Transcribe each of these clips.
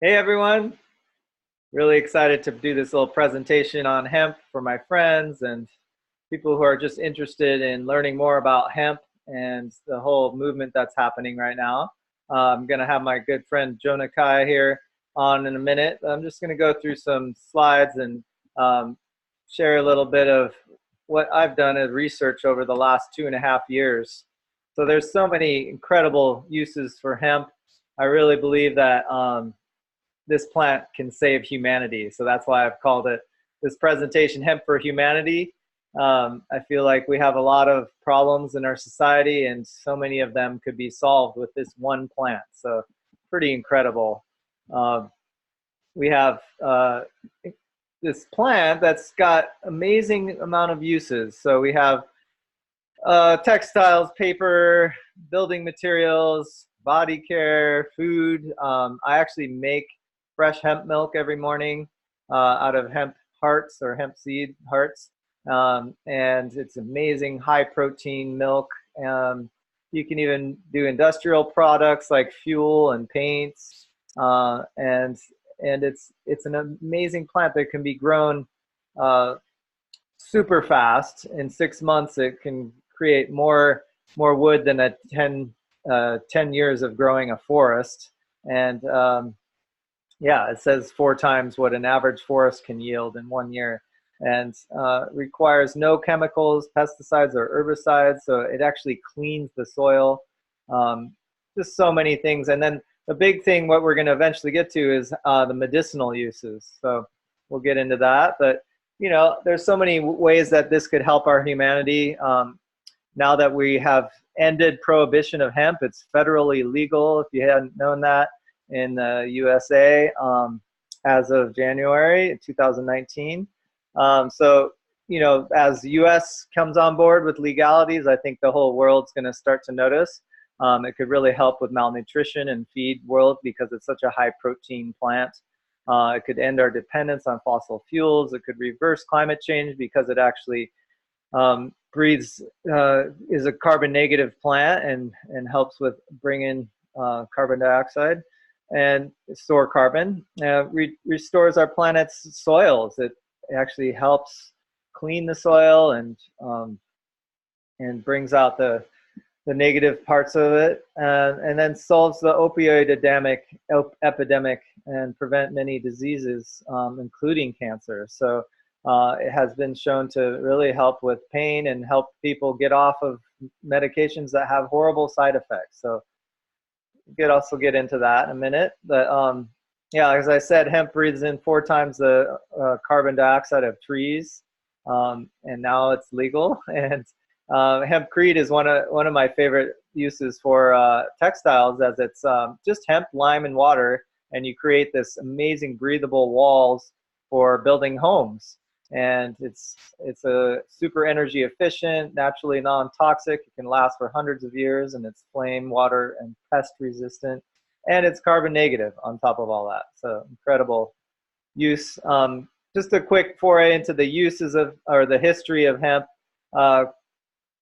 Hey everyone, really excited to do this little presentation on hemp for my friends and people who are just interested in learning more about hemp and the whole movement that's happening right now. I'm going to have my good friend Jonah Kai here on in a minute. I'm just going to go through some slides and um, share a little bit of what I've done as research over the last 2.5 years. So there's so many incredible uses for hemp. I really believe that this plant can save humanity. So that's why I've called it this presentation, Hemp for Humanity. I feel like we have a lot of problems in our society and so many of them could be solved with this one plant. So pretty incredible. We have this plant that's got amazing amount of uses. So we have textiles, paper, building materials, body care, food. I actually make fresh hemp milk every morning out of hemp hearts or hemp seed hearts. And it's amazing high protein milk. You can even do industrial products like fuel and paints. And it's an amazing plant that can be grown super fast. In 6 months, it can create more wood than 10 years of growing a forest. And yeah, it says 4 times what an average forest can yield in 1 year, and requires no chemicals, pesticides, or herbicides. So it actually cleans the soil. Just so many things. And then the big thing, what we're going to eventually get to, is the medicinal uses. So we'll get into that. But you know, there's so many ways that this could help our humanity. Now that we have ended prohibition of hemp, it's federally legal, if you hadn't known that, in the USA as of January 2019. So, you know, as the US comes on board with legalities, I think the whole world's going to start to notice. It could really help with malnutrition and feed world because it's such a high protein plant. It could end our dependence on fossil fuels. It could reverse climate change because it actually breathes, is a carbon negative plant and helps with bringing carbon dioxide and store carbon. Restores our planet's soils. It actually helps clean the soil and brings out the negative parts of it, and then solves the opioid epidemic and prevent many diseases, including cancer. So it has been shown to really help with pain and help people get off of medications that have horrible side effects. So we could also get into that in a minute. But yeah, as I said, hemp breathes in 4 times the carbon dioxide of trees, and now it's legal. And hempcrete is one of my favorite uses for textiles, as it's just hemp, lime, and water, and you create this amazing breathable walls for building homes. And it's a super energy efficient, naturally non-toxic. It can last for hundreds of years, and it's flame, water, and pest resistant, and it's carbon negative on top of all that. So incredible use. Just a quick foray into the uses of, or the history of hemp.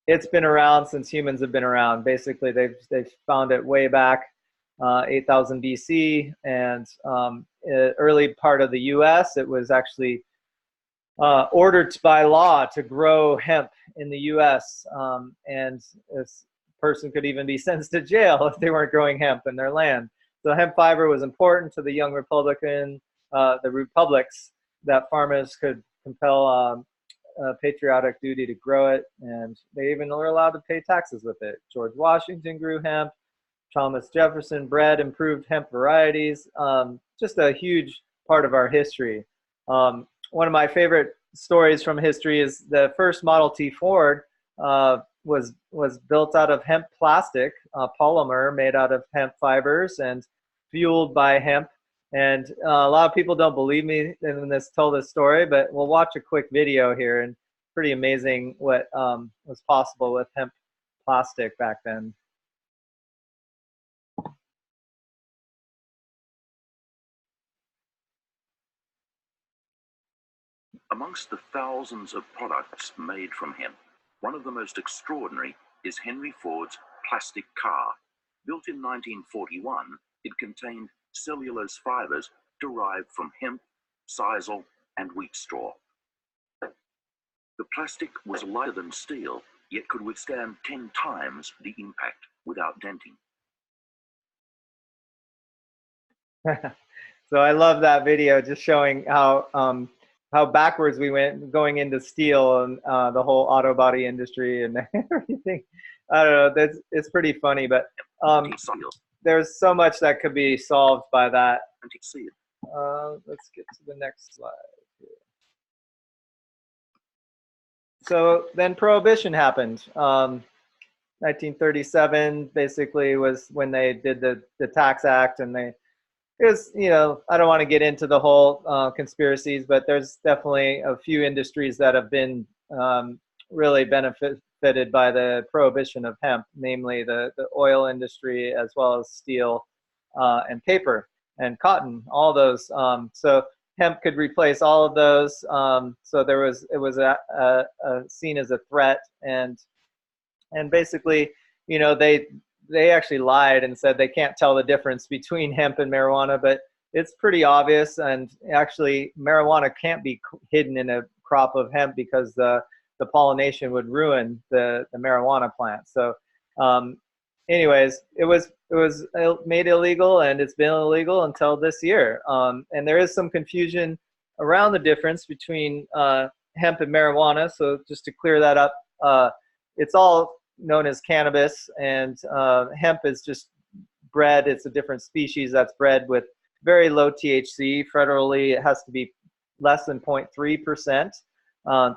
It's been around since humans have been around. Basically, they've found it way back 8,000 BC, and early part of the U.S. It was actually ordered by law to grow hemp in the U.S. And this person could even be sentenced to jail if they weren't growing hemp in their land. So hemp fiber was important to the young the republics, that farmers could compel patriotic duty to grow it, and they even were allowed to pay taxes with it. George Washington grew hemp. Thomas Jefferson bred improved hemp varieties. Just a huge part of our history. One of my favorite stories from history is the first Model T Ford was built out of hemp plastic, polymer made out of hemp fibers and fueled by hemp. And a lot of people don't believe me in tell this story, but we'll watch a quick video here, and pretty amazing what was possible with hemp plastic back then. Amongst the thousands of products made from hemp, one of the most extraordinary is Henry Ford's plastic car. Built in 1941, It contained cellulose fibers derived from hemp, sisal, and wheat straw. The plastic was lighter than steel, yet could withstand 10 times the impact without denting. So I love that video, just showing how backwards we went going into steel and the whole auto body industry and everything. I don't know. It's pretty funny, but there's so much that could be solved by that. Let's get to the next slide here. So then prohibition happened. 1937 basically was when they did the Tax Act, and it was, you know, I don't want to get into the whole conspiracies, but there's definitely a few industries that have been really benefited by the prohibition of hemp, namely the oil industry, as well as steel and paper and cotton, all those. So hemp could replace all of those. So it was seen as a threat, and basically, you know, they actually lied and said they can't tell the difference between hemp and marijuana, but it's pretty obvious. And actually, marijuana can't be hidden in a crop of hemp because the pollination would ruin the marijuana plant. So anyways, it was made illegal, and it's been illegal until this year. And there is some confusion around the difference between hemp and marijuana. So just to clear that up, it's all known as cannabis, and hemp is just bred. It's a different species that's bred with very low THC. Federally, it has to be less than 0.3%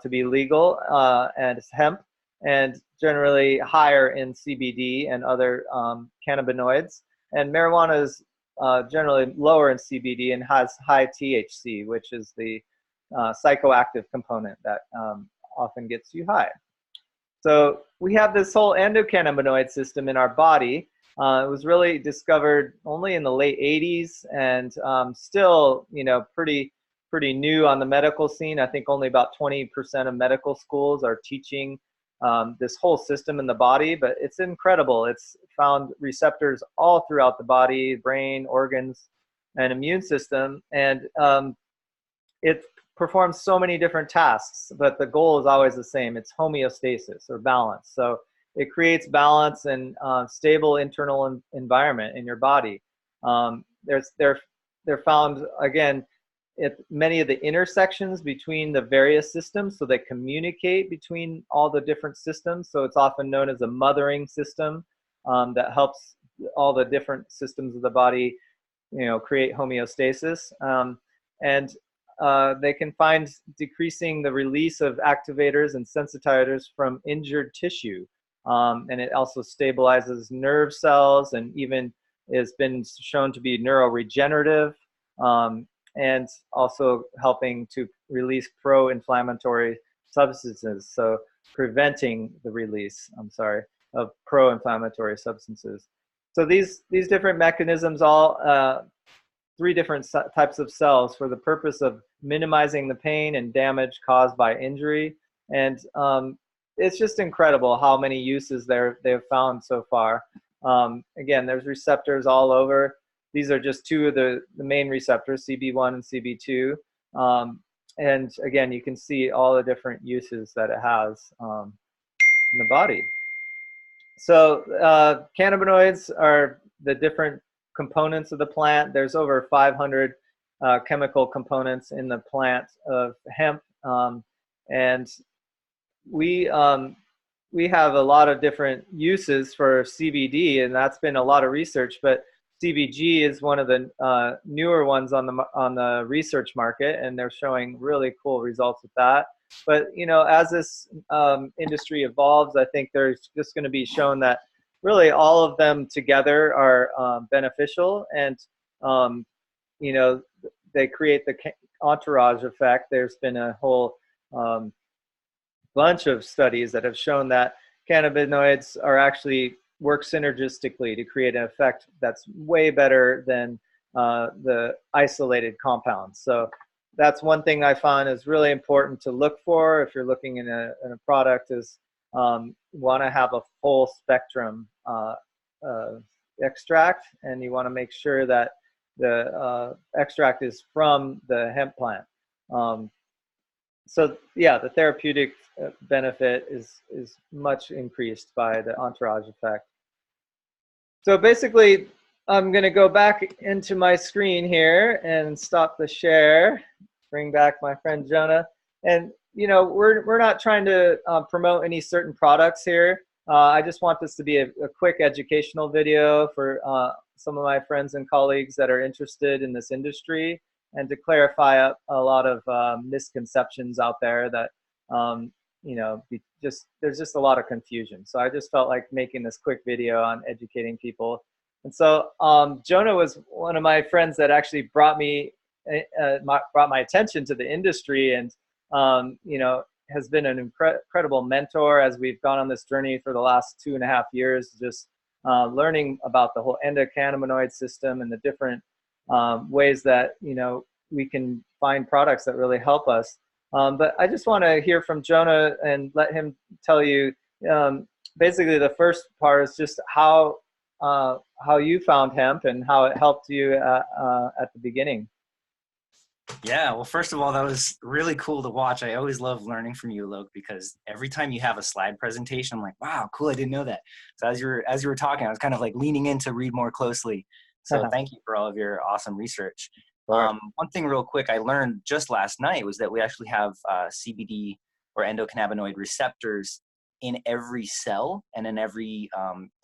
to be legal, and it's hemp, and generally higher in CBD and other cannabinoids. And marijuana is generally lower in CBD and has high THC, which is the psychoactive component that often gets you high. So we have this whole endocannabinoid system in our body. It was really discovered only in the late 80s, and still, you know, pretty new on the medical scene. I think only about 20% of medical schools are teaching this whole system in the body, but it's incredible. It's found receptors all throughout the body, brain, organs, and immune system, and it performs so many different tasks, but the goal is always the same. It's homeostasis, or balance. So it creates balance and stable internal environment in your body. They're found, again, at many of the intersections between the various systems, so they communicate between all the different systems. So it's often known as a mothering system that helps all the different systems of the body, you know, create homeostasis. And they can find decreasing the release of activators and sensitizers from injured tissue. And it also stabilizes nerve cells, and even has been shown to be neuroregenerative, and also helping to release pro-inflammatory substances. So preventing the release, of pro-inflammatory substances. So these different mechanisms all 3 different types of cells for the purpose of minimizing the pain and damage caused by injury. And it's just incredible how many uses they've found so far. Again, there's receptors all over. These are just 2 of the main receptors, CB1 and CB2. And again, you can see all the different uses that it has in the body. So cannabinoids are the different components of the plant. There's over 500 chemical components in the plant of hemp, and we have a lot of different uses for CBD, and that's been a lot of research. But CBG is one of the newer ones on the research market, and they're showing really cool results with that. But you know, as this industry evolves, I think there's just going to be shown that really all of them together are beneficial, and you know, they create the entourage effect. There's been a whole bunch of studies that have shown that cannabinoids are actually work synergistically to create an effect that's way better than the isolated compounds. So that's one thing I find is really important to look for if you're looking in a product, is want to have a full spectrum extract, and you want to make sure that the extract is from the hemp plant. So yeah, the therapeutic benefit is much increased by the entourage effect. So basically, I'm going to go back into my screen here and stop the share, bring back my friend Jonah. And, you know, we're not trying to promote any certain products here. I just want this to be a quick educational video for some of my friends and colleagues that are interested in this industry, and to clarify a lot of misconceptions out there that, you know, there's just a lot of confusion. So I just felt like making this quick video on educating people. And so Jonah was one of my friends that actually brought my attention to the industry, and you know, has been an incredible mentor as we've gone on this journey for the last 2.5 years, just learning about the whole endocannabinoid system and the different ways that, you know, we can find products that really help us. But I just want to hear from Jonah and let him tell you, basically the first part is just how you found hemp and how it helped you at the beginning. Yeah, well, first of all, that was really cool to watch. I always love learning from you, Alok, because every time you have a slide presentation, I'm like, wow, cool, I didn't know that. So as you were talking, I was kind of like leaning in to read more closely. So thank you for all of your awesome research. Sure. One thing real quick I learned just last night was that we actually have CBD or endocannabinoid receptors in every cell and in every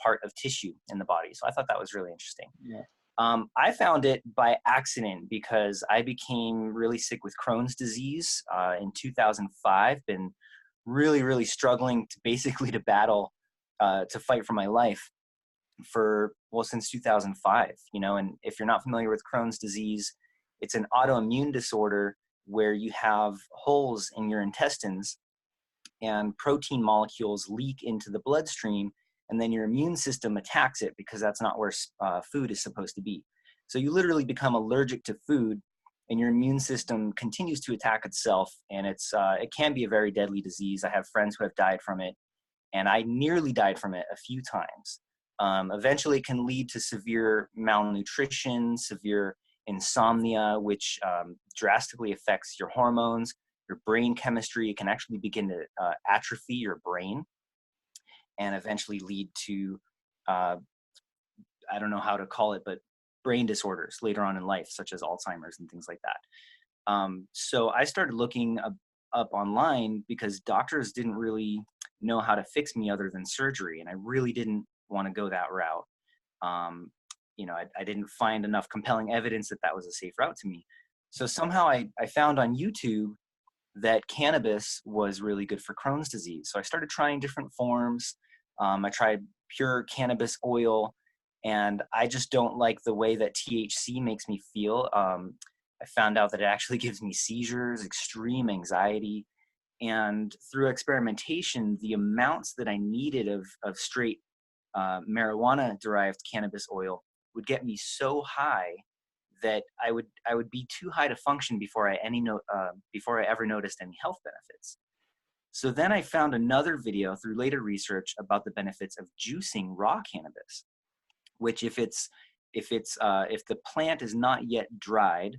part of tissue in the body. So I thought that was really interesting. Yeah. I found it by accident because I became really sick with Crohn's disease in 2005. Been really, really struggling to battle, to fight for my life since 2005, you know. And if you're not familiar with Crohn's disease, it's an autoimmune disorder where you have holes in your intestines and protein molecules leak into the bloodstream, and then your immune system attacks it because that's not where food is supposed to be. So you literally become allergic to food, and your immune system continues to attack itself, and it can be a very deadly disease. I have friends who have died from it, and I nearly died from it a few times. Eventually, it can lead to severe malnutrition, severe insomnia, which drastically affects your hormones, your brain chemistry. It can actually begin to atrophy your brain and eventually lead to, I don't know how to call it, but brain disorders later on in life, such as Alzheimer's and things like that. So I started looking up online because doctors didn't really know how to fix me other than surgery, and I really didn't want to go that route. You know, I didn't find enough compelling evidence that was a safe route to me. So somehow I found on YouTube that cannabis was really good for Crohn's disease. So I started trying different forms. I tried pure cannabis oil, and I just don't like the way that THC makes me feel. I found out that it actually gives me seizures, extreme anxiety, and through experimentation, the amounts that I needed of straight marijuana-derived cannabis oil would get me so high that I would be too high to function before I ever noticed any health benefits. So then I found another video through later research about the benefits of juicing raw cannabis, which if the plant is not yet dried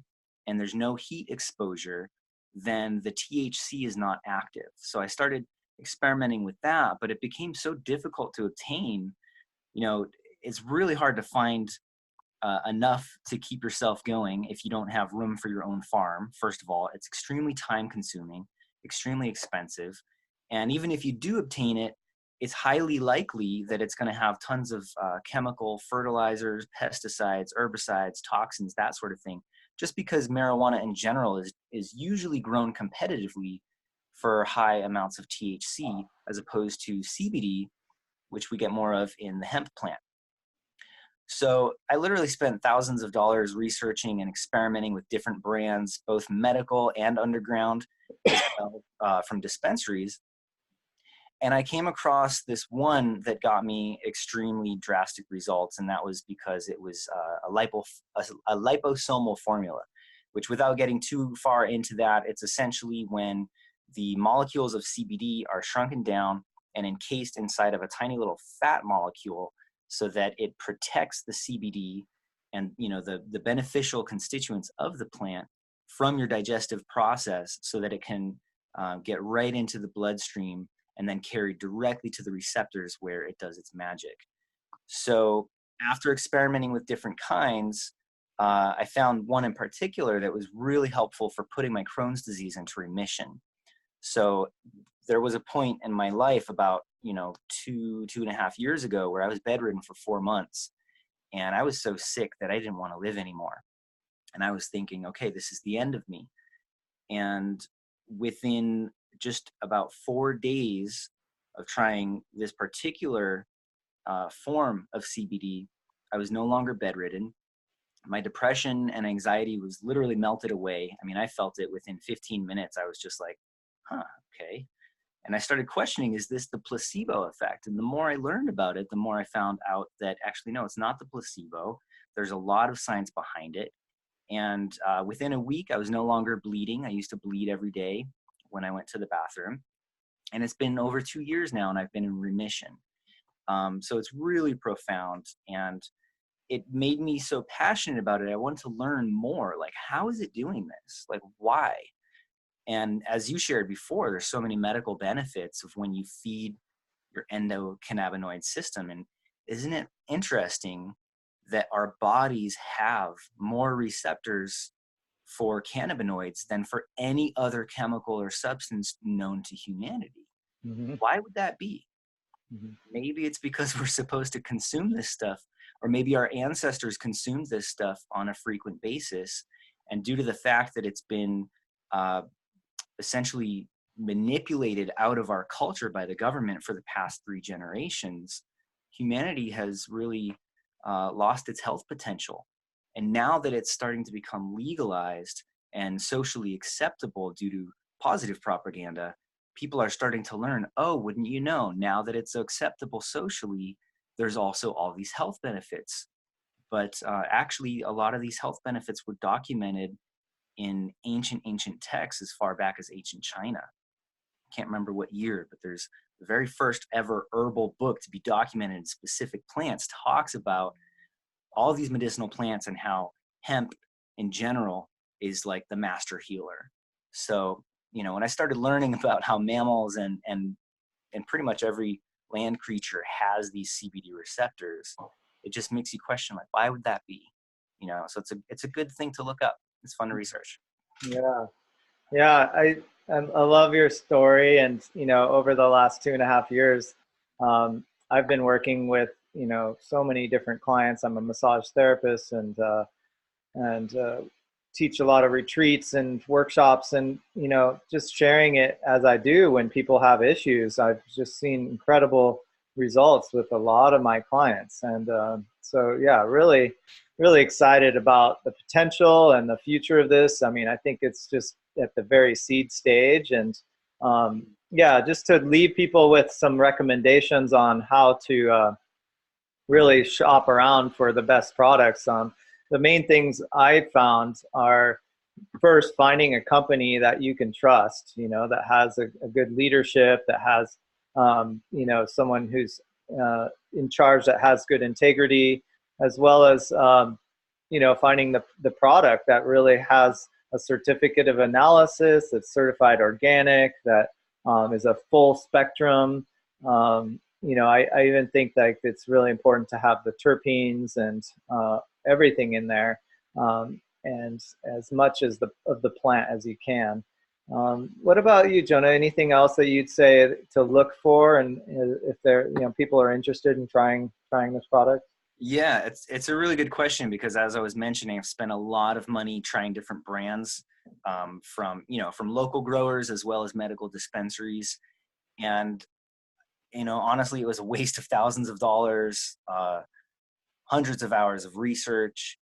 and there's no heat exposure, then the THC is not active. So I started experimenting with that, but it became so difficult to obtain. You know, it's really hard to find enough to keep yourself going if you don't have room for your own farm. First of all, it's extremely time consuming, extremely expensive. And even if you do obtain it, it's highly likely that it's going to have tons of chemical fertilizers, pesticides, herbicides, toxins, that sort of thing, just because marijuana in general is usually grown competitively for high amounts of THC as opposed to CBD, which we get more of in the hemp plant. So I literally spent thousands of dollars researching and experimenting with different brands, both medical and underground, from dispensaries. And I came across this one that got me extremely drastic results, and that was because it was a liposomal formula, which, without getting too far into that, it's essentially when the molecules of CBD are shrunken down and encased inside of a tiny little fat molecule so that it protects the CBD and, you know, the beneficial constituents of the plant from your digestive process, so that it can get right into the bloodstream and then carry directly to the receptors where it does its magic. So after experimenting with different kinds, I found one in particular that was really helpful for putting my Crohn's disease into remission. So there was a point in my life about, you know, 2.5 years ago where I was bedridden for 4 months, and I was so sick that I didn't want to live anymore. And I was thinking, okay, this is the end of me. And within just about 4 days of trying this particular form of CBD, I was no longer bedridden. My depression and anxiety was literally melted away. I mean, I felt it within 15 minutes. I was just like, huh, okay. And I started questioning, is this the placebo effect? And the more I learned about it, the more I found out that actually, no, it's not the placebo. There's a lot of science behind it. And within a week, I was no longer bleeding. I used to bleed every day when I went to the bathroom. And it's been over 2 years now, and I've been in remission. So it's really profound. And it made me so passionate about it. I wanted to learn more. Like, how is it doing this? Like, why? And as you shared before, there's so many medical benefits of when you feed your endocannabinoid system. And isn't it interesting that our bodies have more receptors for cannabinoids than for any other chemical or substance known to humanity? Mm-hmm. Why would that be? Mm-hmm. Maybe it's because we're supposed to consume this stuff, or maybe our ancestors consumed this stuff on a frequent basis. And due to the fact that it's been essentially manipulated out of our culture by the government for the past 3 generations, humanity has really lost its health potential. And now that it's starting to become legalized and socially acceptable due to positive propaganda, people are starting to learn, oh, wouldn't you know, now that it's acceptable socially, there's also all these health benefits. But actually, a lot of these health benefits were documented in ancient texts as far back as ancient China. I can't remember what year, but there's the very first ever herbal book to be documented in specific plants talks about all these medicinal plants and how hemp in general is like the master healer. So, you know, when I started learning about how mammals and pretty much every land creature has these CBD receptors, it just makes you question, like, why would that be? You know, so it's a good thing to look up. It's fun to research. Yeah, I love your story. And you know, over the last 2.5 years, I've been working with, you know, so many different clients. I'm a massage therapist, and teach a lot of retreats and workshops, and you know, just sharing it as I do when people have issues. I've just seen incredible results with a lot of my clients. And so yeah, really excited about the potential and the future of this. I mean, I think it's just at the very seed stage. And yeah, just to leave people with some recommendations on how to really shop around for the best products. The main things I found are, first, finding a company that you can trust, you know, that has a good leadership, that has, you know, someone who's in charge, that has good integrity, as well as, you know, finding the product that really has a certificate of analysis, that's certified organic, that is a full spectrum. You know, I even think like it's really important to have the terpenes and everything in there, and as much as of the plant as you can. What about you, Jonah? Anything else that you'd say to look for, and if there, you know, people are interested in trying this product? Yeah, it's a really good question, because as I was mentioning, I've spent a lot of money trying different brands from local growers as well as medical dispensaries. And, you know, honestly, it was a waste of thousands of dollars, hundreds of hours of research.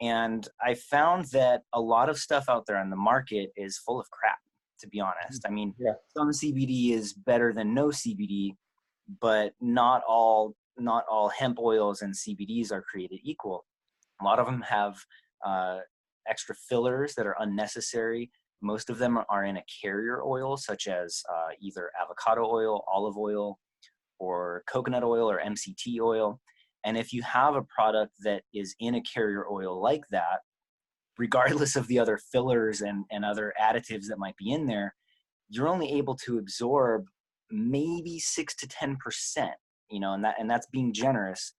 And I found that a lot of stuff out there on the market is full of crap, to be honest. I mean, Yeah. Some CBD is better than no CBD, but not all hemp oils and CBDs are created equal. A lot of them have extra fillers that are unnecessary. Most of them are in a carrier oil, such as either avocado oil, olive oil, or coconut oil or MCT oil. And if you have a product that is in a carrier oil like that, regardless of the other fillers and other additives that might be in there, you're only able to absorb maybe 6 to 10%, you know, and that's being generous,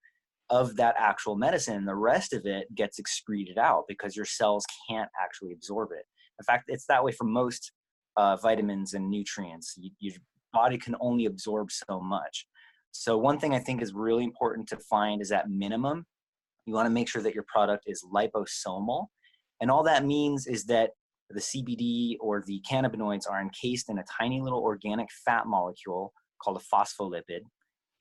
of that actual medicine. The rest of it gets excreted out because your cells can't actually absorb it. In fact, it's that way for most vitamins and nutrients. Your body can only absorb so much. So one thing I think is really important to find is, at minimum, you want to make sure that your product is liposomal. And all that means is that the CBD or the cannabinoids are encased in a tiny little organic fat molecule called a phospholipid,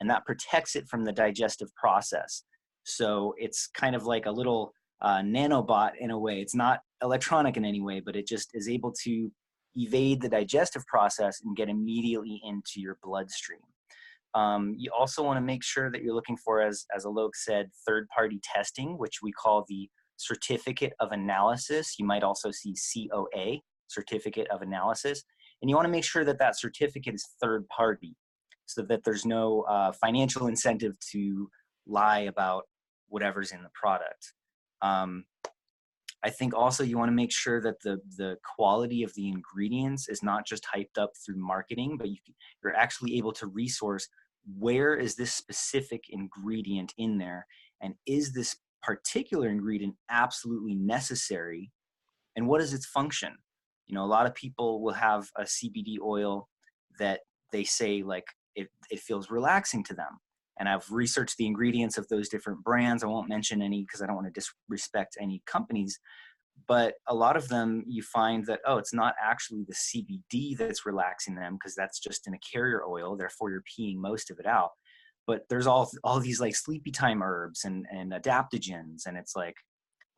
and that protects it from the digestive process. So it's kind of like a little nanobot in a way. It's not electronic in any way, but it just is able to evade the digestive process and get immediately into your bloodstream. You also want to make sure that you're looking for, as Alok said, third-party testing, which we call the certificate of analysis. You might also see COA, certificate of analysis. And you want to make sure that that certificate is third-party, so that there's no financial incentive to lie about whatever's in the product. I think also you want to make sure that the quality of the ingredients is not just hyped up through marketing, but you're actually able to resource, where is this specific ingredient in there, and is this particular ingredient absolutely necessary, and what is its function? You know, a lot of people will have a CBD oil that they say, like, it feels relaxing to them. And I've researched the ingredients of those different brands. I won't mention any because I don't want to disrespect any companies, but a lot of them, you find that, oh, it's not actually the CBD that's relaxing them, because that's just in a carrier oil, therefore you're peeing most of it out. But there's all these like sleepy time herbs and adaptogens, and it's like,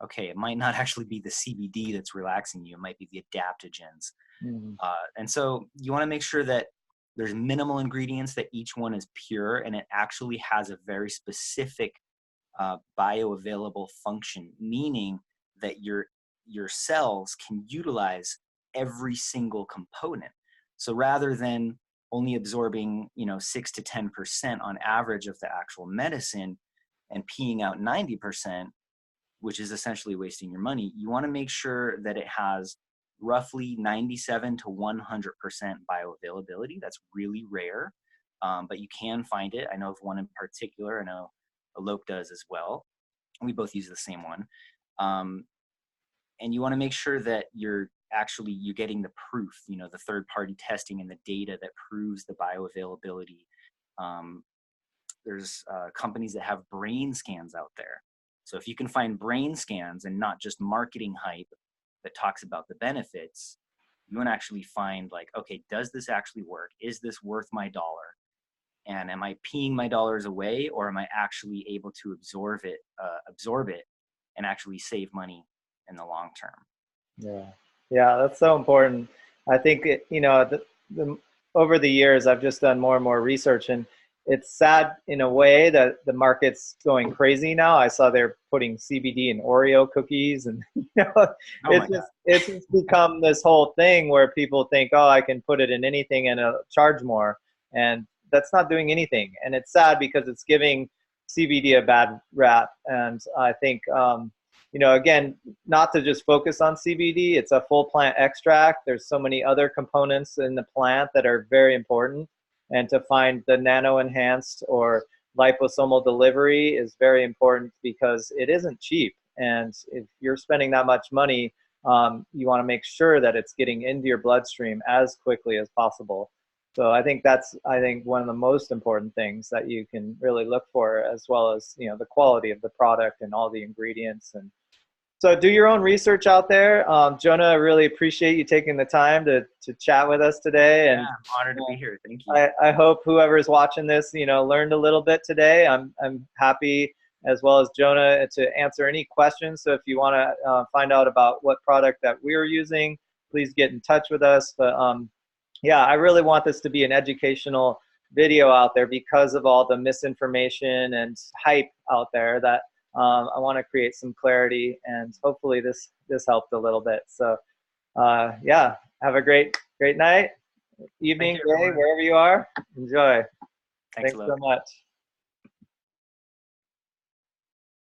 okay, it might not actually be the CBD that's relaxing you, it might be the adaptogens. And so you want to make sure that there's minimal ingredients, that each one is pure, and it actually has a very specific bioavailable function, meaning that your cells can utilize every single component. So rather than only absorbing, 6 to 10% on average of the actual medicine and peeing out 90%, which is essentially wasting your money, you want to make sure that it has roughly 97 to 100% bioavailability. That's really rare, but you can find it. I know of one in particular. I know Alok does as well. We both use the same one. And you want to make sure that you're getting the proof, the third-party testing and the data that proves the bioavailability. There's companies that have brain scans out there. So if you can find brain scans and not just marketing hype that talks about the benefits, you want to actually find, like, okay, does this actually work? Is this worth my dollar? And am I peeing my dollars away, or am I actually able to absorb it and actually save money in the long term? Yeah, that's so important. I think over the years, I've just done more and more research, and it's sad in a way that the market's going crazy now. I saw they're putting CBD in Oreo cookies, and it's just become this whole thing where people think, oh, I can put it in anything and it'll charge more, and that's not doing anything. And it's sad because it's giving CBD a bad rap. And I think again, not to just focus on CBD, it's a full plant extract. There's so many other components in the plant that are very important. And to find the nano-enhanced or liposomal delivery is very important, because it isn't cheap. And if you're spending that much money, you want to make sure that it's getting into your bloodstream as quickly as possible. So I think that's one of the most important things that you can really look for, as well as the quality of the product and all the ingredients. And so do your own research out there. Jonah, I really appreciate you taking the time to chat with us today. And I'm honored to be here. Thank you. I hope whoever's watching this, learned a little bit today. I'm happy, as well as Jonah, to answer any questions. So if you want to find out about what product that we're using, please get in touch with us. But yeah, I really want this to be an educational video out there because of all the misinformation and hype out there, that I want to create some clarity, and hopefully this helped a little bit. So yeah, have a great night, evening, day, wherever you are. Enjoy. Thanks so much.